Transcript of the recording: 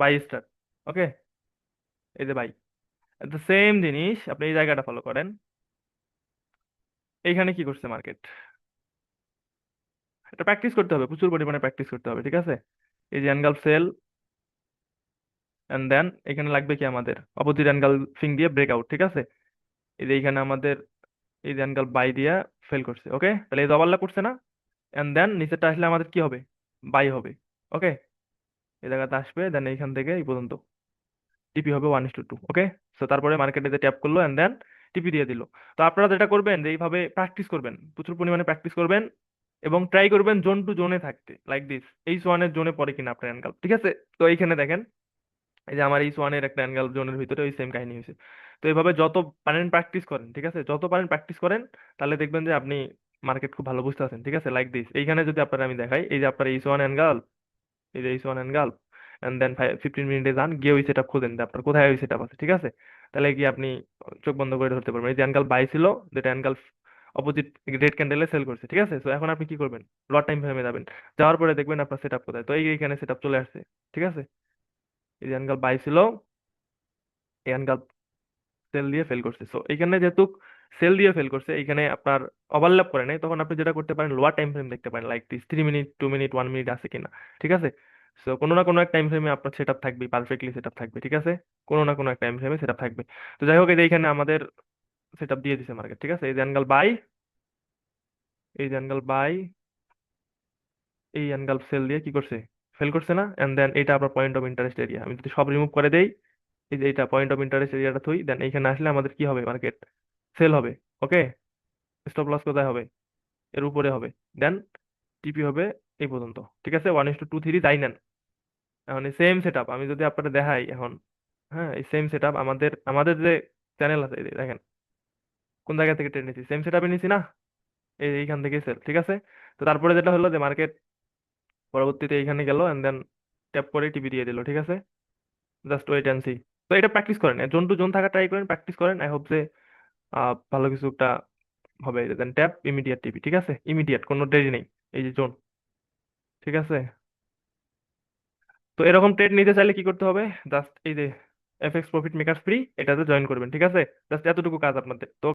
By star. ওকে, এই যে by, same জিনিস আপনি এই জায়গাটা ফলো করেন। এইখানে কি করছে মার্কেট, এটা প্র্যাকটিস করতে হবে, প্রচুর পরিমাণে প্র্যাকটিস করতে হবে, ঠিক আছে। এই যে এনগালফ সেল, এন্ড দেন এখানে লাগবে কি আমাদের অপোজিট এনগালফিং দিয়ে ব্রেকআউট, ঠিক আছে। এই যে এইখানে আমাদের এই যে এনগালফ বাই দিয়া ফেল করছে, ওকে, তাহলে এই যে ওভারল্যাপ করছে না, এন্ড দেন নিচেরটা আসলে আমাদের কি হবে, বাই হবে। ওকে, এই জায়গাতে আসবে, দেন এইখান থেকে এই পর্যন্ত টিপি হবে 1:2। ওকে, সো তারপরে মার্কেটে যে ট্যাপ করলো এন্ড দেন টিপি দিয়ে দিল। তো আপনারা যেটা করবেন যে এইভাবে প্র্যাকটিস করবেন, প্রচুর পরিমাণে প্র্যাকটিস করবেন, এবং ট্রাই করবেন জোন টু জোনে থাকতে, লাইক দিস। এইচ ওয়ানের জোনে পড়ে কিনা আপনার অ্যাঙ্গেল, ঠিক আছে। তো এইখানে দেখেন, এই যে আমার এইচ ওয়ানের একটা অ্যাঙ্গেল জোনের ভিতরে ওই সেম কাহিনী হয়েছে। তো এইভাবে যত পারেন প্র্যাকটিস করেন, ঠিক আছে, যত পারেন প্র্যাকটিস করেন, তাহলে দেখবেন যে আপনি মার্কেট খুব ভালো বুঝতে পারছেন, ঠিক আছে, লাইক দিস। এইখানে যদি আপনার আমি দেখাই, এই যে আপনার এইচ ওয়ান অ্যাঙ্গেল, এই যে H one angle, and then 15 মিনিটে যান গিয়ে ওই সেট আপ খুঁজেন যে আপনার কোথায় ওই সেট আপ আছে, ঠিক আছে। তাহলে কি আপনি চোখ বন্ধ করে ধরতে পারবেন এই যে অ্যাঙ্গেল বাই ছিল, যেটা অ্যাঙ্গেল অপোজিট রেড ক্যান্ডেলে সেল করছে, ঠিক আছে। তো এখন আপনি কি করবেন, লট টাইম ফ্রেমে যাবেন, যাওয়ার পরে দেখবেন আপনার সেট আপ কোথায়। তো এইখানে সেট আপ চলে আসছে, ঠিক আছে। এই যে অ্যাঙ্গেল বাই ছিল, এই অ্যাঙ্গেল সেল দিয়ে ফেল করছে। সো এখানে যেহেতু সেল দিয়ে ফেল করছে, এখানে আপনার ওভারল্যাপ করে নাই, তখন আপনি যেটা করতে পারেন লোয়ার টাইম ফ্রেম দেখতে পারেন, like this 3 minute, 2 minute, 1 minute আছে কিনা, ঠিক আছে। সো কোনো না কোনো এক টাইম ফ্রেমে আপনার সেট আপ থাকবে, পারফেক্টলি সেট আপ থাকবে, ঠিক আছে। কোনো না কোনো এক টাইম ফ্রেমে সেট আপ থাকবে। তো যাই হোক, এই যে এখানে আমাদের সেট আপ দিয়ে দিছে মার্কেট, ঠিক আছে। এই যে অ্যাঙ্গেল বাই, এই যে অ্যাঙ্গেল বাই, এই অ্যাঙ্গেল সেল দিয়ে কি করছে, ফেল করছে না। এন্ড দেন এটা আপনার পয়েন্ট অফ ইন্টারেস্ট এরিয়া, আমি যদি সব রিমুভ করে দেই, এই যে এটা পয়েন্ট অফ ইন্টারেস্ট এরিয়াটা থই, দেন এইখানে আসলে আমাদের কি হবে, মার্কেট সেল হবে। ওকে, স্টপ লস কোথায় হবে, এর উপরে হবে। দেন টিপি হবে এই পর্যন্ত, ঠিক আছে, 1:2 3 তাই নেন। এখন এই সেম সেট আপ আমি যদি আপনাদের দেখাই এখন, হ্যাঁ, এই সেম সেট আপ আমাদের আমাদের যে চ্যানেল আছে, এই যে দেখেন কোন জায়গা থেকে ট্রেড নিচ্ছি, সেম সেট আপে নিচ্ছি না, এইখান থেকে সেল, ঠিক আছে। তো তারপরে যেটা হলো যে মার্কেট পরবর্তীতে এইখানে গেল এন্ড দেন ট্যাপ করে টিপি দিয়ে দিল, ঠিক আছে। Just wait and see. তো এটা প্র্যাকটিস করেন, জোন টু জোন থাকা ট্রাই করেন, প্র্যাকটিস করেন, আই হোপ যে ভালো কিছু একটা হবে। দেন ট্যাপ ইমিডিয়েট টিপি, ঠিক আছে, ইমিডিয়েট, কোনো দেরি নেই। এই যে জোন, ঠিক আছে। তো এরকম ট্রেড নিতে চাইলে কি করতে হবে, জাস্ট এই যে এফএক্স প্রফিট মেকার ফ্রি, এটাতে জয়েন করবেন, ঠিক আছে। জাস্ট এতটুকু কাজ আপনাদের। তো